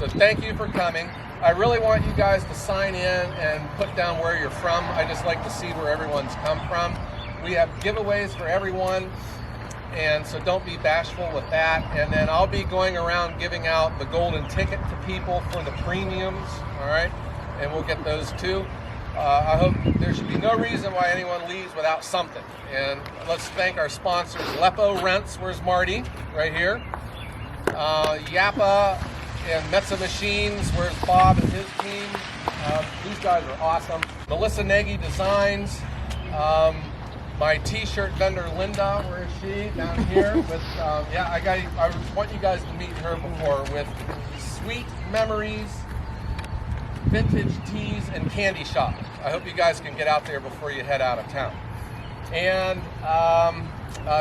So thank you for coming. I really want you guys to sign in and put down where you're from. I just like to see where everyone's come from. We have giveaways for everyone, and so don't be bashful with that. And then I'll be going around giving out the golden ticket to people for the premiums, all right? And we'll get those too. I hope there should be no reason why anyone leaves without something. And let's thank our sponsors, Lepo Rents, where's Marty? Right here. Japa and Metsa Machines, where's Bob and his team? These guys are awesome. Melissa Nagy Designs. My t-shirt vendor, Linda, where is she? Down here. With, I want you guys to meet her before with Sweet Memories, Vintage Teas, and Candy Shop. I hope you guys can get out there before you head out of town. And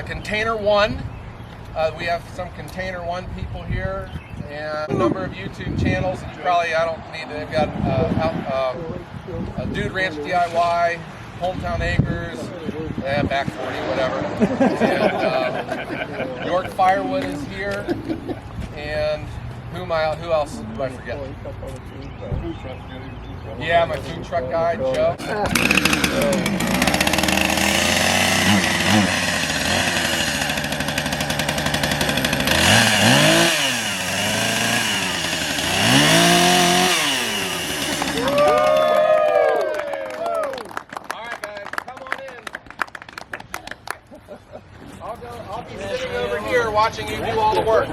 Container One. We have some Container One people here, and a number of YouTube channels that you probably, I don't need to, they've got Dude Ranch DIY, Hometown Acres, Back 40, whatever. And York Firewood is here, and who else do I forget? Yeah, my food truck guy, Joe. I'll be sitting over here watching you do all the work.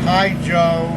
Hi, Joe.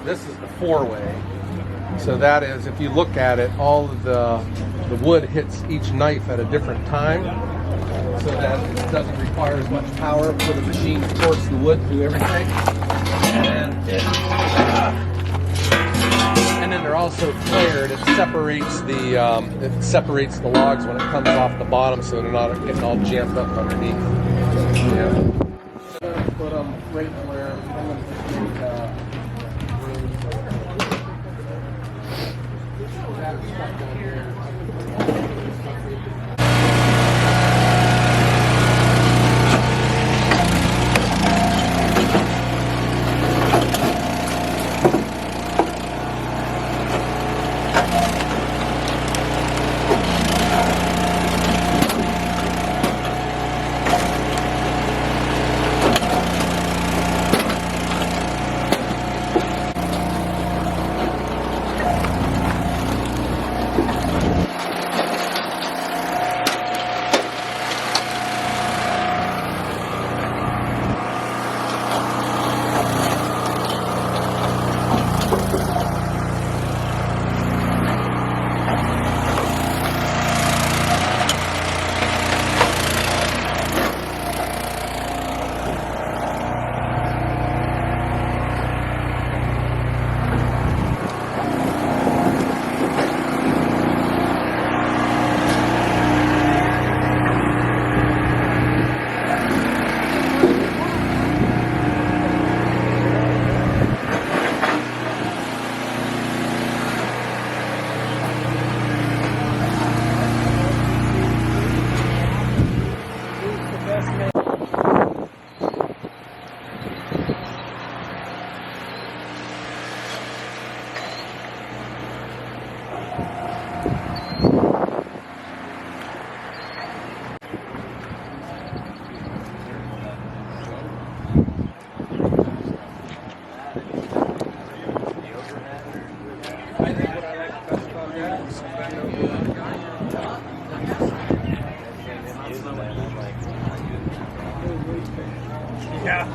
This is the four-way. So that is, if you look at it, all of the wood hits each knife at a different time, so that it doesn't require as much power for the machine to force the wood through everything. And then they're also flared. It separates the logs when it comes off the bottom, so they're not getting all jammed up underneath. Yeah. Put them right where I'm going to make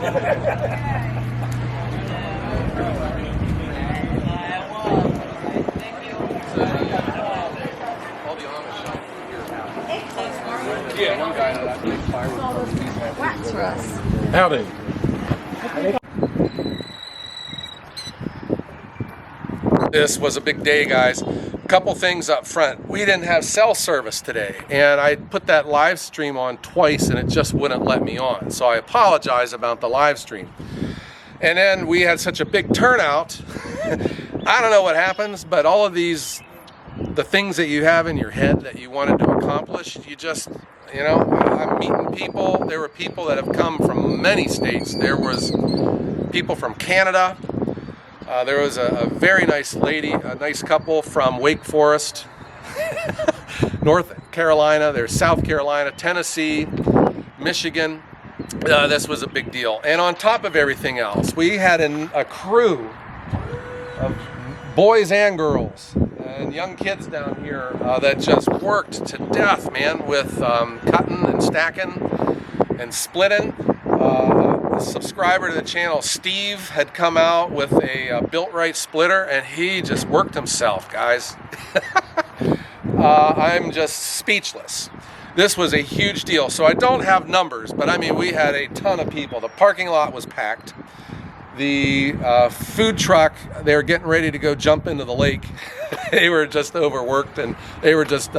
Yeah, one guy that big firewood. Wax for us. Howdy. This was a big day, guys. A couple things up front. We didn't have cell service today, and I put that live stream on twice and it just wouldn't let me on. So I apologize about the live stream. And then we had such a big turnout. I don't know what happens, but all of these, the things that you have in your head that you wanted to accomplish, you just, you know, I'm meeting people. There were people that have come from many states. There was people from Canada. There was a very nice lady, a nice couple from Wake Forest, North Carolina. There's South Carolina, Tennessee, Michigan. This was a big deal. And on top of everything else, we had a crew of boys and girls and young kids down here that just worked to death, man, with cutting and stacking and splitting. A subscriber to the channel, Steve, had come out with a built-right splitter, and he just worked himself, guys. I'm just speechless. This was a huge deal. So I don't have numbers, but I mean, we had a ton of people. The parking lot was packed. The food truck, they were getting ready to go jump into the lake. They were just overworked, and they were just,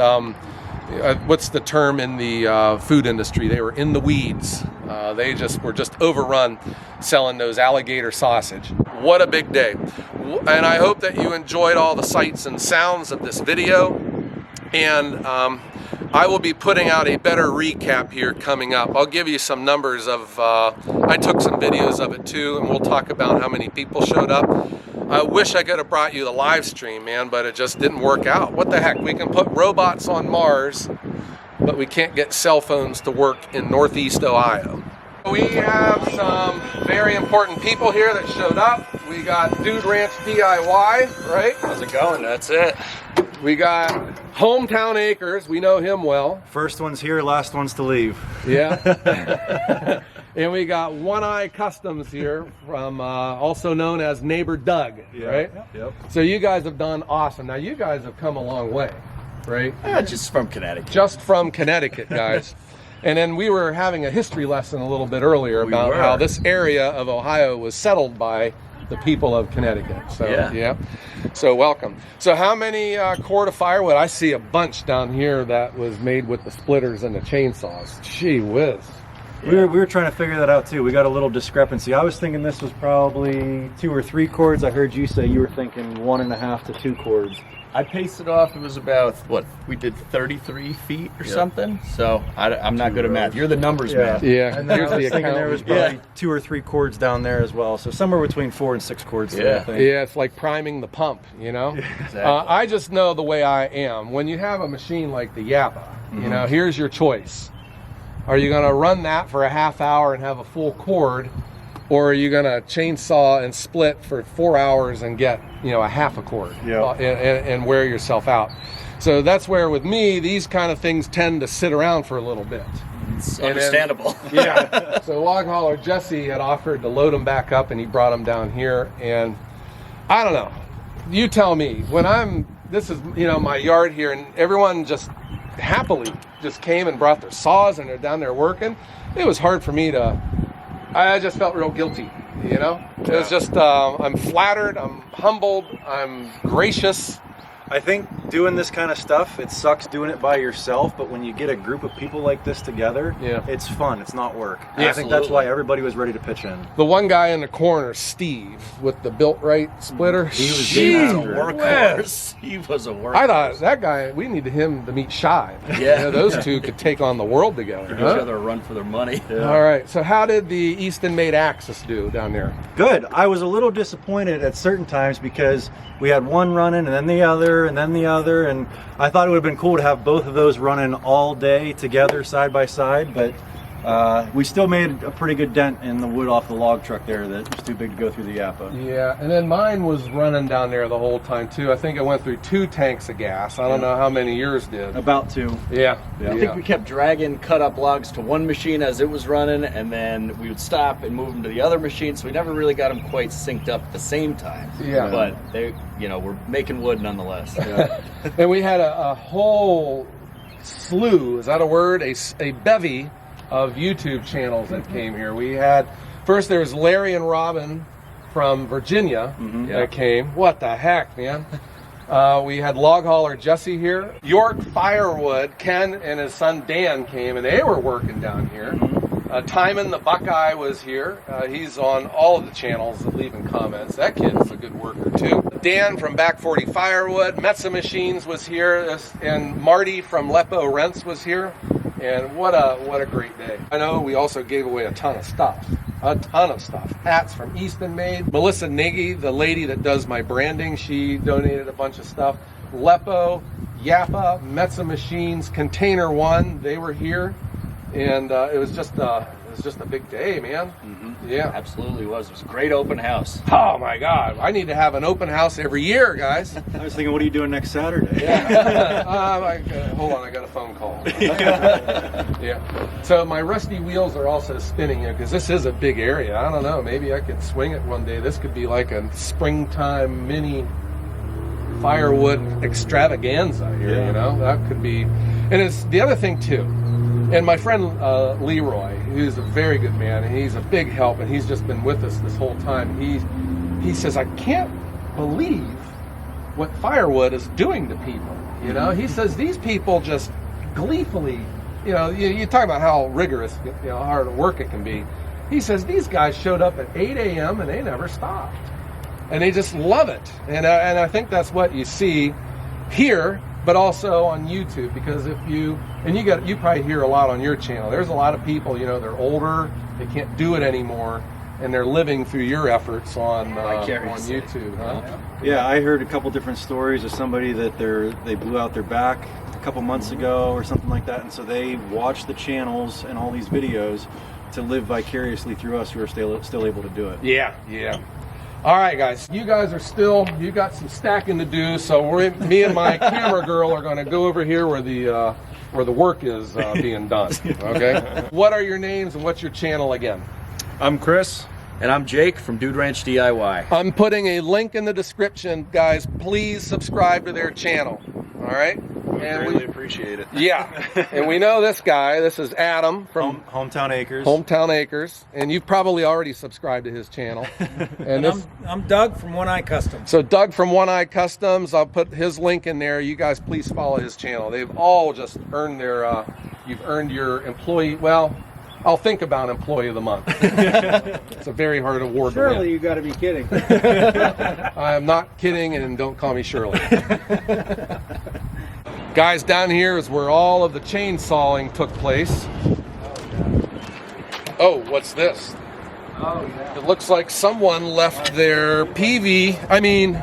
what's the term in the food industry? They were in the weeds. They were just overrun selling those alligator sausage. What a big day. And I hope that you enjoyed all the sights and sounds of this video. And I will be putting out a better recap here coming up. I'll give you some numbers of, I took some videos of it too, and we'll talk about how many people showed up. I wish I could have brought you the live stream, man, but it just didn't work out. What the heck? We can put robots on Mars, but we can't get cell phones to work in Northeast Ohio. We have some very important people here that showed up. We got Dude Ranch DIY, right? How's it going? That's it. We got Hometown Acres. We know him well. First one's here, last one's to leave. Yeah. And we got One Eye Customs here, from also known as Neighbor Doug, right? Yep. So you guys have done awesome. Now you guys have come a long way, right? Just from Connecticut. Just from Connecticut, guys. And then we were having a history lesson a little bit earlier about how this area of Ohio was settled by the people of Connecticut. So yeah. So welcome. So how many cord of firewood? I see a bunch down here that was made with the splitters and the chainsaws. Gee whiz. We were trying to figure that out too. We got a little discrepancy. I was thinking this was probably 2 or 3 cords. I heard you say you were thinking 1.5 to 2 cords. I paced it off. It was about, what, we did 33 feet or something. So I'm not good at math. You're the numbers man. Yeah. And then Here's I was the thinking there was accountant. probably 2 or 3 cords down there as well. So somewhere between 4 and 6 cords. There, I think. Yeah, it's like priming the pump, you know? Exactly. I just know the way I am. When you have a machine like the Japa, you know, here's your choice. Are you going to run that for a half hour and have a full cord, or are you going to chainsaw and split for 4 hours and get, you know, a half a cord and wear yourself out? So that's where, with me, these kind of things tend to sit around for a little bit. It's understandable. Yeah. So Log Hauler Jesse had offered to load them back up, and he brought them down here. And I don't know. You tell me. This is, you know, my yard here, and everyone just happily just came and brought their saws, and they're down there working. It was hard for me I just felt real guilty, you know? It was just, I'm flattered, I'm humbled, I'm gracious. I think doing this kind of stuff, it sucks doing it by yourself, but when you get a group of people like this together, it's fun, it's not work. And I think that's why everybody was ready to pitch in. The one guy in the corner, Steve, with the built-right splitter, He was a workhorse. He was a workhorse. I thought that guy, we needed him to meet Shive. Yeah. You know, those two could take on the world together. Give each other a run for their money. All right, so how did the Eastonmade Axis do down there? Good. I was a little disappointed at certain times because we had one running and then the other and then the other, and I thought it would have been cool to have both of those running all day together side by side, but We still made a pretty good dent in the wood off the log truck there that was too big to go through the Japa. Yeah, and then mine was running down there the whole time too. I think it went through 2 tanks of gas. I don't know how many yours did. About 2. Yeah. I think we kept dragging cut up logs to one machine as it was running, and then we would stop and move them to the other machine, so we never really got them quite synced up at the same time. Yeah. But they, you know, we're making wood nonetheless. Yeah. And we had a whole slew, is that a word? A bevy of YouTube channels that came here. We had, first there was Larry and Robin from Virginia that came. What the heck, man? We had log hauler Jesse here. York Firewood, Ken and his son Dan came, and they were working down here. Timon the Buckeye was here. He's on all of the channels leaving comments. That kid's a good worker too. Dan from Back 40 Firewood, Metsa Machines was here, and Marty from Lepo Rents was here. And what a great day. I know we also gave away a ton of stuff. Hats from Eastonmade. Melissa Nagy, the lady that does my branding, she donated a bunch of stuff. Lepo, Japa, Metsa Machines, Container One, they were here. And it was just a big day, man. Yeah, Absolutely was. It was a great open house. Oh my God, I need to have an open house every year, guys. I was thinking, what are you doing next Saturday? Hold on, I got a phone call. Yeah. So my rusty wheels are also spinning here because this is a big area. I don't know, maybe I could swing it one day. This could be like a springtime mini firewood extravaganza here, you know? That could be, and it's the other thing too. And my friend Leroy, who's a very good man, and he's a big help, and he's just been with us this whole time. He says, I can't believe what Firewood is doing to people. You know, he says these people just gleefully, you know, you talk about how rigorous, you know, hard work it can be. He says these guys showed up at 8 a.m. and they never stopped, and they just love it. And I think that's what you see here, but also on YouTube, because if you probably hear a lot on your channel. There's a lot of people, you know, they're older, they can't do it anymore, and they're living through your efforts on YouTube, huh? Yeah, I heard a couple different stories of somebody that they blew out their back a couple months ago or something like that, and so they watched the channels and all these videos to live vicariously through us who are still able to do it. Yeah. All right, guys. You guys are you got some stacking to do, so me and my camera girl are going to go over here where the work is being done. Okay. What are your names and what's your channel again? I'm Chris. And I'm Jake from Dude Ranch DIY. I'm putting a link in the description, guys. Please subscribe to their channel. All right. And we appreciate it. Yeah. And we know this guy. This is Adam from Hometown Acres. Hometown Acres, and you've probably already subscribed to his channel. And I'm Doug from One Eye Customs. So Doug from One Eye Customs, I'll put his link in there. You guys please follow his channel. They've all just earned their, you've earned your employee, well, I'll think about Employee of the Month. It's a very hard award to win. Surely you got to be kidding. I am not kidding, and don't call me Shirley. Guys, down here is where all of the chainsawing took place. Oh, what's this? Oh, yeah. It looks like someone left their PV. I mean,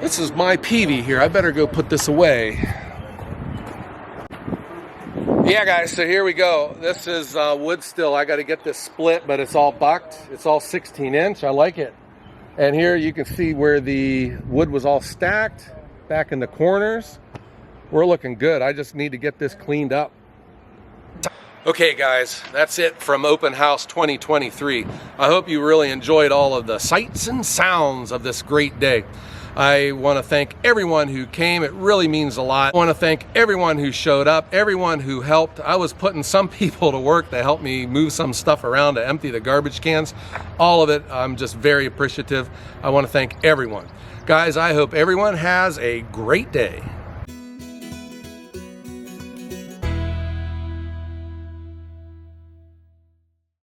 this is my PV here. I better go put this away. Yeah, guys, so here we go. This is wood still. I got to get this split, but it's all bucked. It's all 16-inch. I like it. And here you can see where the wood was all stacked back in the corners. We're looking good. I just need to get this cleaned up. Okay, guys, that's it from Open House 2023. I hope you really enjoyed all of the sights and sounds of this great day. I want to thank everyone who came. It really means a lot. I want to thank everyone who showed up, everyone who helped. I was putting some people to work to help me move some stuff around to empty the garbage cans. All of it, I'm just very appreciative. I want to thank everyone. Guys, I hope everyone has a great day.